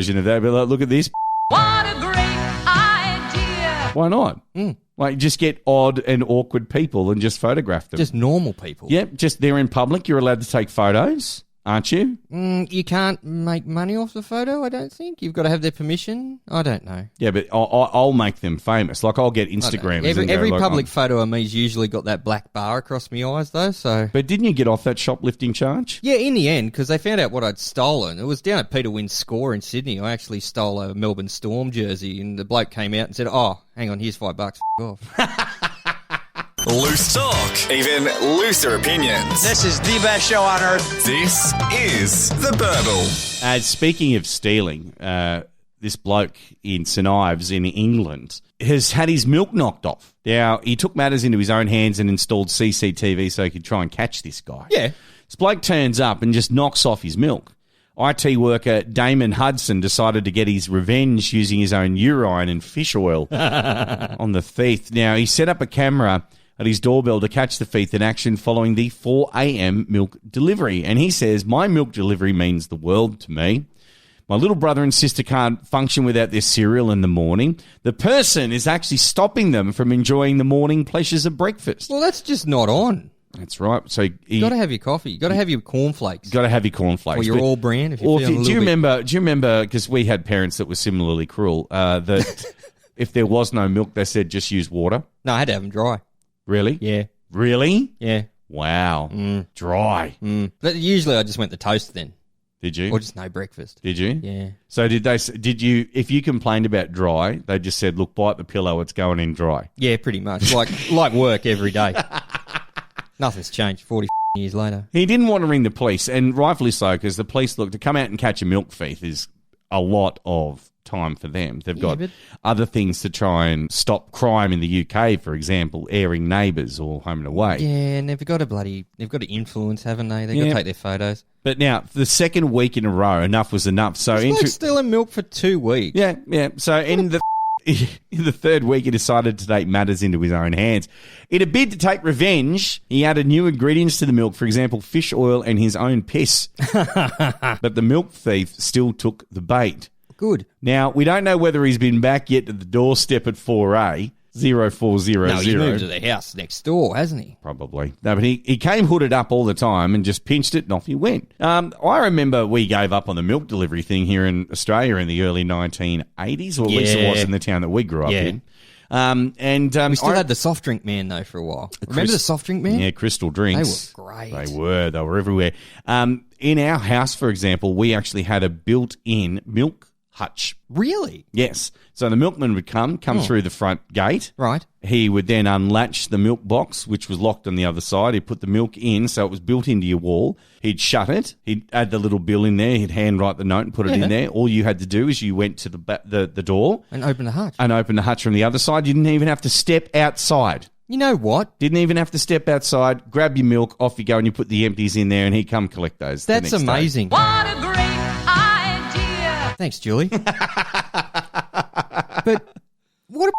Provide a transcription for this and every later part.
version of that. But like, look at this. What a great idea. Why not? Like, just get odd and awkward people and just photograph them. Just normal people. Yep, just they're in public. You're allowed to take photos, aren't you? You can't make money off the photo, I don't think. You've got to have their permission. I don't know. Yeah, but I'll make them famous. Like, I'll get Instagrammers. Every public photo of me's usually got that black bar across my eyes, though. So, But didn't you get off that shoplifting charge? yeah, in the end, because they found out what I'd stolen. It was down at Peter Wynn's Score in Sydney. I actually stole a Melbourne Storm jersey, and the bloke came out and said, "Oh, hang on, here's $5. F off." Loose talk, even looser opinions. This is the best show on earth. This is The Burble. Speaking of stealing, this bloke in St Ives in England has had his milk knocked off. Now, he took matters into his own hands and installed CCTV so he could try and catch this guy. Yeah. This bloke turns up and just knocks off his milk. IT worker Damon Hudson decided to get his revenge using his own urine and fish oil on the thief. Now, he set up a camera at his doorbell to catch the thief in action following the 4 a.m. milk delivery. And he says, "My milk delivery means the world to me. My little brother and sister can't function without their cereal in the morning. The person is actually stopping them from enjoying the morning pleasures of breakfast." Well, that's just not on. That's right. So You got to have your coffee. You got to have your cornflakes. Got to have your cornflakes. Or your But- all brand. If you're Or feeling a do little you bit- remember? Do you remember? Because we had parents that were similarly cruel. That if there was no milk, they said just use water. No, I had to have them dry. Really? Yeah. Really? Yeah. Wow. Dry. But usually I just went the toast then. Did you? Or just no breakfast. Did you? Yeah. So did you? If you complained about dry, they just said, "Look, bite the pillow. It's going in dry." Yeah, pretty much. Like work every day. Nothing's changed 40 years later. He didn't want to ring the police, and rightfully so, because the police look to come out and catch a milk thief is a lot of time for them. They've got but- other things to try and stop crime in the UK, for example, airing Neighbours or Home and Away. Yeah, and they've got to influence, haven't they? They've got Yeah. to take their photos. But now, the second week in a row, enough was enough. So It's like stealing milk for 2 weeks. Yeah. So in the third week, he decided to take matters into his own hands. In a bid to take revenge, he added new ingredients to the milk, for example, fish oil and his own piss. But the milk thief still took the bait. Good. Now, we don't know whether he's been back yet to the doorstep at 4A, 0400. No, he's moved to the house next door, hasn't he? Probably. No, but he came hooded up all the time and just pinched it and off he went. I remember we gave up on the milk delivery thing here in Australia in the early 1980s, or at least it was in the town that we grew up in. We still had the soft drink man, though, for a while. Remember the soft drink man? Yeah, Crystal drinks. They were great. They were everywhere. In our house, for example, we actually had a built-in milk hutch. Really? Yes. So the milkman would come through the front gate. Right. He would then unlatch the milk box, which was locked on the other side. He'd put the milk in, so it was built into your wall. He'd shut it. He'd add the little bill in there. He'd handwrite the note and put it in there. All you had to do is you went to the door. And open the hutch. And open the hutch from the other side. You didn't even have to step outside. You know what? Didn't even have to step outside. Grab your milk, off you go, and you put the empties in there, and he'd come collect those. That's the next day. amazing. What a great idea. Thanks, Julie. But what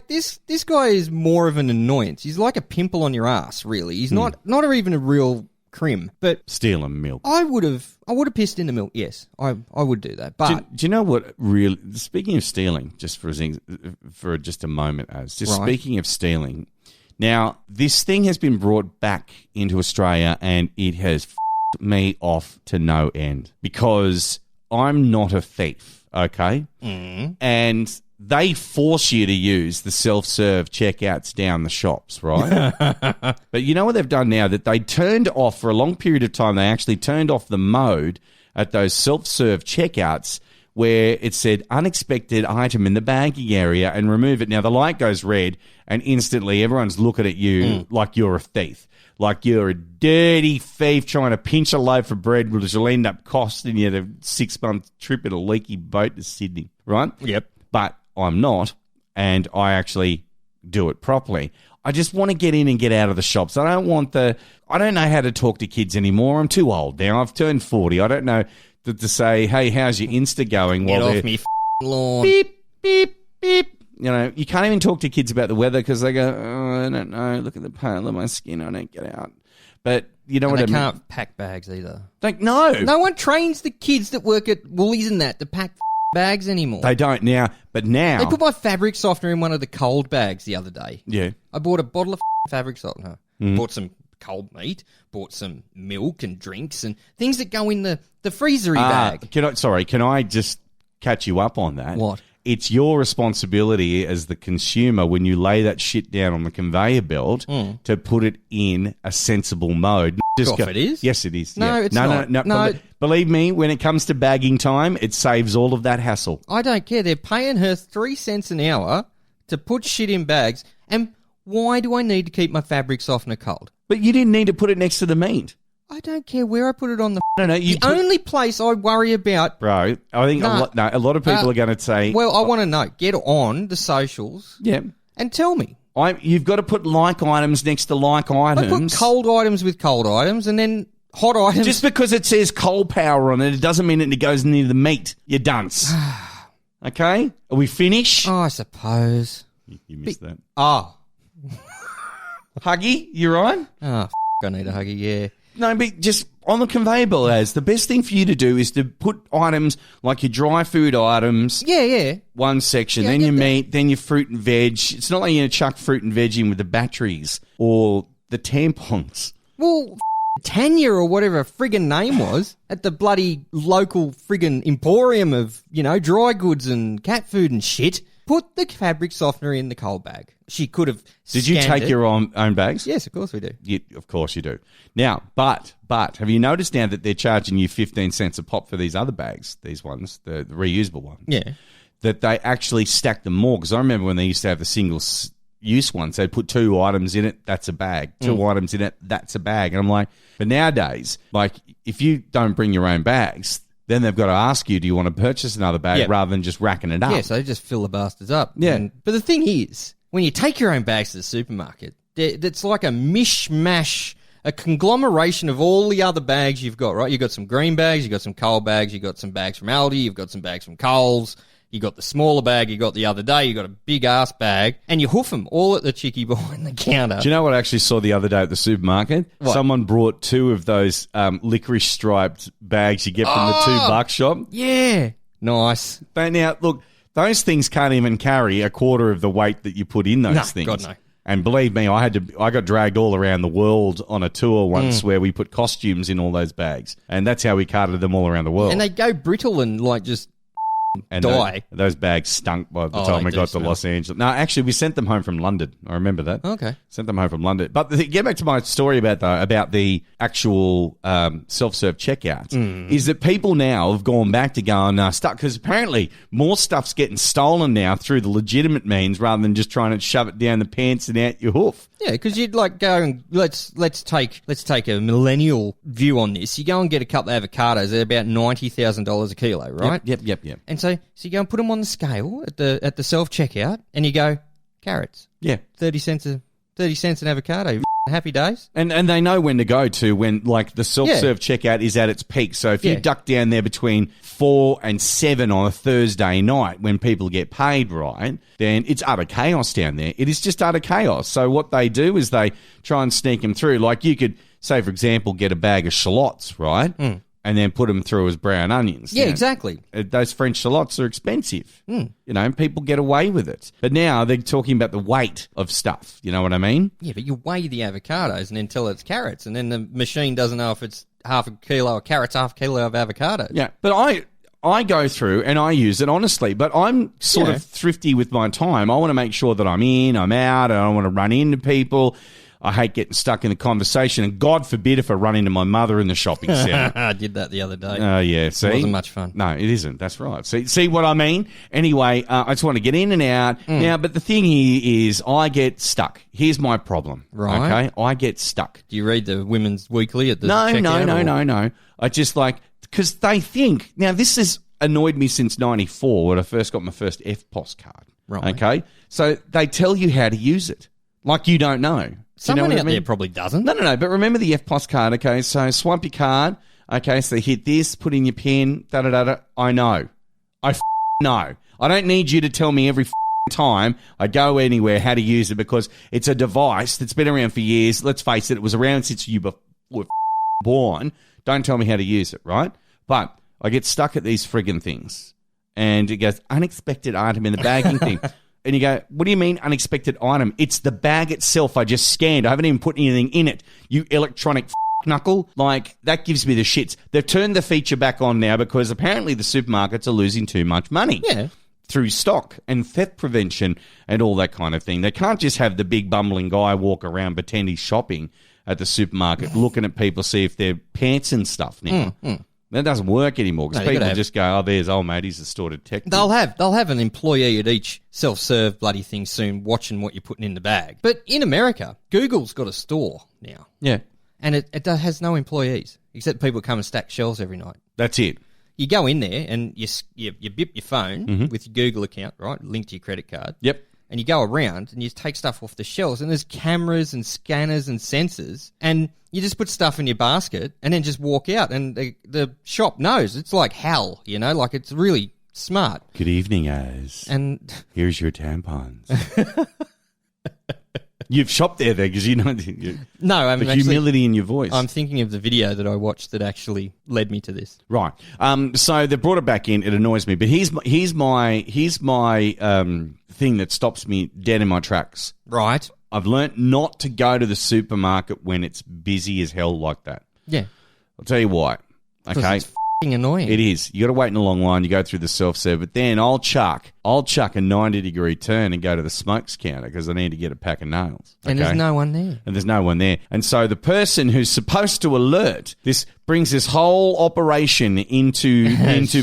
this this guy is more of an annoyance. He's like a pimple on your ass, really. He's not even a real crim. But Stealing milk. I would have pissed in the milk. Yes, I would do that. But Do you know what really? Speaking of stealing, just for just a moment, speaking of stealing, now this thing has been brought back into Australia, and it has f***ed me off to no end because I'm not a thief, okay? And they force you to use the self-serve checkouts down the shops, right? But you know what they've done now? That they turned off, for a long period of time, they actually turned off the mode at those self-serve checkouts where it said unexpected item in the bagging area and remove it. Now, the light goes red and instantly everyone's looking at you like you're a thief. Like you're a dirty thief trying to pinch a loaf of bread, which will end up costing you the 6-month trip in a leaky boat to Sydney, right? Yep. But I'm not, and I actually do it properly. I just want to get in and get out of the shops. I don't know how to talk to kids anymore. I'm too old now. I've turned 40. I don't know to say, hey, how's your Insta going? Get off me lawn. Beep, beep, beep. You know, you can't even talk to kids about the weather because they go, oh, I don't know, look at the pale of my skin, I don't get out. But you know And what I they mean? can't pack bags either. Like, no. No one trains the kids that work at Woolies and that to pack bags anymore. They don't now, but now... They put my fabric softener in one of the cold bags the other day. Yeah. I bought a bottle of fabric softener. Bought some cold meat, bought some milk and drinks and things that go in the freezery bag. Can I just catch you up on that? What? It's your responsibility as the consumer when you lay that shit down on the conveyor belt to put it in a sensible mode. It is? Yes, it is. No, yeah. it's not. No. Believe me, when it comes to bagging time, it saves all of that hassle. I don't care. They're paying her 3 cents an hour to put shit in bags. And why do I need to keep my fabric softener cold? But you didn't need to put it next to the meat. I don't care where I put it on the... The only place I worry about... Bro, I think a lot of people are going to say... Well, I want to know. Get on the socials and tell me. You've got to put like items next to like items. I put cold items with cold items and then hot items... Just because it says coal power on it doesn't mean it goes near the meat, you dunce. Okay? Are we finished? Oh, I suppose. You missed that. Oh. Huggy, you right? Oh, I need a Huggy, yeah. No, but just on the conveyor belt, the best thing for you to do is to put items like your dry food items. Yeah. One section, then your meat, then your fruit and veg. It's not like you're going to chuck fruit and veg in with the batteries or the tampons. Well, Tanya or whatever her friggin' name was at the bloody local friggin' emporium of, dry goods and cat food and shit, put the fabric softener in the cold bag. She could have Did you take your own bags? Yes, of course we do. Of course you do. Now, but have you noticed now that they're charging you 15 cents a pop for these other bags, these ones, the reusable ones? Yeah. That they actually stack them more. Because I remember when they used to have the single-use ones, they'd put 2 items in it, that's a bag. 2 items in it, that's a bag. And I'm like, but nowadays, like, if you don't bring your own bags, then they've got to ask you, do you want to purchase another bag rather than just racking it up? Yeah, so they just fill the bastards up. Yeah. But the thing is, when you take your own bags to the supermarket, it's like a mishmash, a conglomeration of all the other bags you've got, right? You've got some green bags, you've got some coal bags, you've got some bags from Aldi, you've got some bags from Coles, you got the smaller bag you got the other day, you got a big-ass bag, and you hoof them all at the chickie behind the counter. Do you know what I actually saw the other day at the supermarket? What? Someone brought 2 of those licorice-striped bags you get from the $2 shop. Yeah. Nice. But now, look, those things can't even carry a quarter of the weight that you put in those things. God, no. And believe me, I got dragged all around the world on a tour once where we put costumes in all those bags. And that's how we carted them all around the world. And they go brittle and, just and die. Those bags stunk by the time we got to Los Angeles. No, actually, we sent them home from London. I remember that. Okay. Sent them home from London. But get back to my story about the actual self-serve checkout, is that people now have gone back to going stuck, because apparently more stuff's getting stolen now through the legitimate means rather than just trying to shove it down the pants and out your hoof. Yeah, because you'd go and let's take a millennial view on this. You go and get a couple of avocados; they're about $90,000 a kilo, right? Yep. And so you go and put them on the scale at the self checkout, and you go carrots. Yeah, 30 cents an avocado. Happy days. And they know when to go to when, like, the self-serve checkout is at its peak. So if you duck down there between 4 and 7 on a Thursday night when people get paid, right, then it's utter chaos down there. It is just utter chaos. So what they do is they try and sneak them through. Like, you could, say, for example, get a bag of shallots, right, and then put them through as brown onions. Yeah, exactly. Those French shallots are expensive. People get away with it. But now they're talking about the weight of stuff. You know what I mean? Yeah, but you weigh the avocados and then tell it's carrots, and then the machine doesn't know if it's half a kilo of carrots, half a kilo of avocados. Yeah, but I go through and I use it honestly, but I'm sort of thrifty with my time. I want to make sure that I'm in, I'm out, I don't want to run into people. I hate getting stuck in the conversation, and God forbid if I run into my mother in the shopping centre. I did that the other day. Oh, yeah. See? It wasn't much fun. No, it isn't. That's right. See what I mean? Anyway, I just want to get in and out. Now, but the thing here is I get stuck. Here's my problem. Right. Okay? I get stuck. Do you read the Women's Weekly at the No. checkout? I just because they think, now this has annoyed me since 94 when I first got my first FPOS card. Right. Okay? So they tell you how to use it. Like you don't know. Someone out there probably doesn't. No. But remember the FPOS card, okay? So swipe your card, okay? So hit this, put in your PIN, da-da-da-da. I know. I know. I don't need you to tell me every time I go anywhere how to use it, because it's a device that's been around for years. Let's face it, it was around since you were born. Don't tell me how to use it, right? But I get stuck at these friggin' things. And it goes, unexpected item in the bagging thing. And you go, what do you mean unexpected item? It's the bag itself I just scanned. I haven't even put anything in it. You electronic knuckle. Like, that gives me the shits. They've turned the feature back on now because apparently the supermarkets are losing too much money. Yeah. Through stock and theft prevention and all that kind of thing. They can't just have the big bumbling guy walk around pretend he's shopping at the supermarket looking at people, see if they're pants and stuff now. That doesn't work anymore because people just go, oh, there's old mate, he's a store detective. They'll have an employee at each self-serve bloody thing soon watching what you're putting in the bag. But in America, Google's got a store now. Yeah. And it has no employees, except people come and stack shelves every night. That's it. You go in there and you bip your phone with your Google account, right, linked to your credit card. Yep. And you go around and you take stuff off the shelves and there's cameras and scanners and sensors and you just put stuff in your basket and then just walk out and the shop knows. It's like hell, you know, like it's really smart. Good evening, Az. And here's your tampons. You've shopped there because you know no, I mean, the humility in your voice. I'm thinking of the video that I watched that actually led me to this. Right. So they brought it back in. It annoys me, but here's my thing that stops me dead in my tracks. Right. I've learnt not to go to the supermarket when it's busy as hell like that. Yeah. I'll tell you why. Okay. It's f***ing annoying. It is. You got to wait in a long line. You go through the self-serve, but then I'll chuck a 90-degree turn and go to the smokes counter because I need to get a pack of nails. And there's no one there. And there's no one there. And so the person who's supposed to alert this brings this whole operation into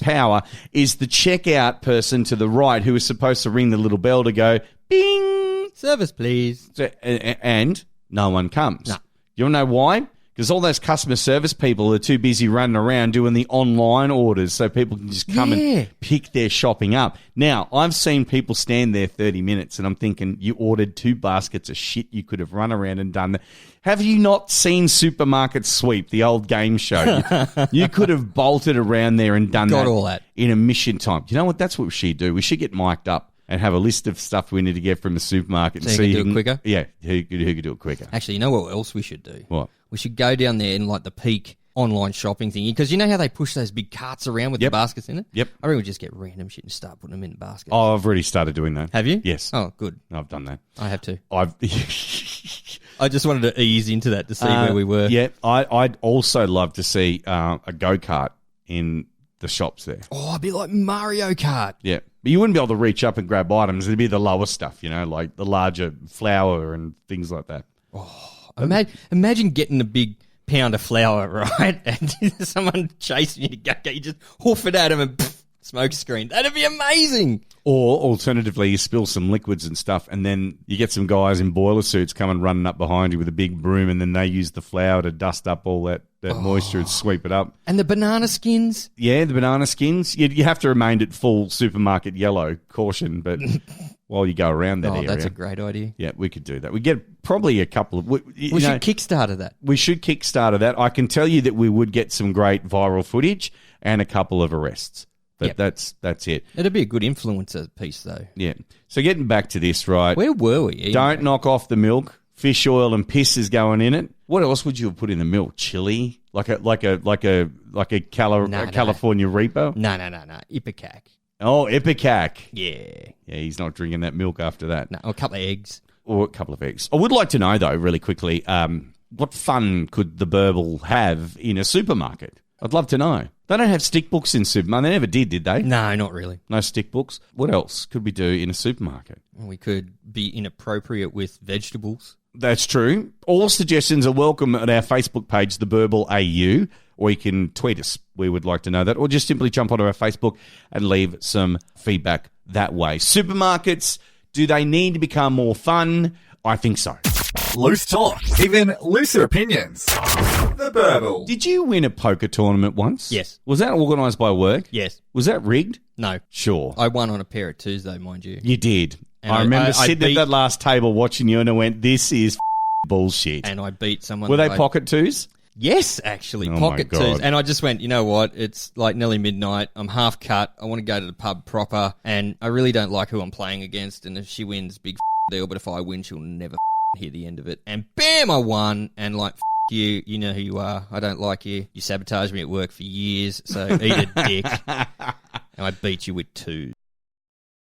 power is the checkout person to the right who is supposed to ring the little bell to go bing. Service, please. And no one comes. No. You want to know why? Because all those customer service people are too busy running around doing the online orders so people can just come and pick their shopping up. Now, I've seen people stand there 30 minutes and I'm thinking, you ordered 2 baskets of shit. You could have run around and done that. Have you not seen Supermarket Sweep, the old game show? You could have bolted around there and done all that in a mission time. You know what? That's what we should do. We should get mic'd up and have a list of stuff we need to get from the supermarket. So and you see can do it quicker? Yeah, who could do it quicker. Actually, you know what else we should do? What? We should go down there in like the peak online shopping thingy because you know how they push those big carts around with the baskets in it? Yep. I reckon we just get random shit and start putting them in the basket. Oh, I've already started doing that. Have you? Yes. Oh, good. I've done that. I have too. I just wanted to ease into that to see where we were. Yeah, I'd also love to see a go-kart in the shops there. Oh, it'd be like Mario Kart. Yeah. But you wouldn't be able to reach up and grab items. It'd be the lower stuff, you know, like the larger flour and things like that. Imagine getting a big pound of flour, right? And someone chasing you, you just hoof it at them and pff, smoke screen. That'd be amazing. Or alternatively, you spill some liquids and stuff, and then you get some guys in boiler suits coming running up behind you with a big broom, and then they use the flour to dust up all that moisture and sweep it up. And the banana skins? Yeah, the banana skins. You have to remain at full supermarket yellow, caution, but while you go around that area. That's a great idea. Yeah, we could do that. We get probably a couple of... We should Kickstarter that. We should Kickstarter that. I can tell you that we would get some great viral footage and a couple of arrests. But that's it. It'd be a good influencer piece, though. Yeah. So getting back to this, right? Where were we? Don't knock off the milk. Fish oil and piss is going in it. What else would you have put in the milk? Chili, like a California Reaper. No. Ipecac. Oh, Ipecac. Yeah. Yeah, he's not drinking that milk after that. No, a couple of eggs. Or a couple of eggs. I would like to know though, really quickly, what fun could the Burble have in a supermarket? I'd love to know. They don't have stick books in supermarkets. They never did they? No, not really. No stick books. What else could we do in a supermarket? We could be inappropriate with vegetables. That's true. All suggestions are welcome at our Facebook page, The Burble AU, or you can tweet us. We would like to know that. Or just simply jump onto our Facebook and leave some feedback that way. Supermarkets, do they need to become more fun? I think so. Loose talk, even looser opinions. The Burble. Did you win a poker tournament once? Yes. Was that organised by work? Yes. Was that rigged? No. Sure. I won on a pair of twos, though, mind you. You did. And I remember I sitting at that last table watching you and I went, this is bullshit. And I beat someone. Were they pocket twos? Yes, actually. Oh pocket my God. twos. And I just went, you know what? It's like nearly midnight. I'm half cut. I want to go to the pub proper. And I really don't like who I'm playing against. And if she wins, big deal. But if I win, she'll never hear the end of it. And bam, I won. And like, you, you know who you are. I don't like you. You sabotaged me at work for years. So eat a dick. I I beat you with 2.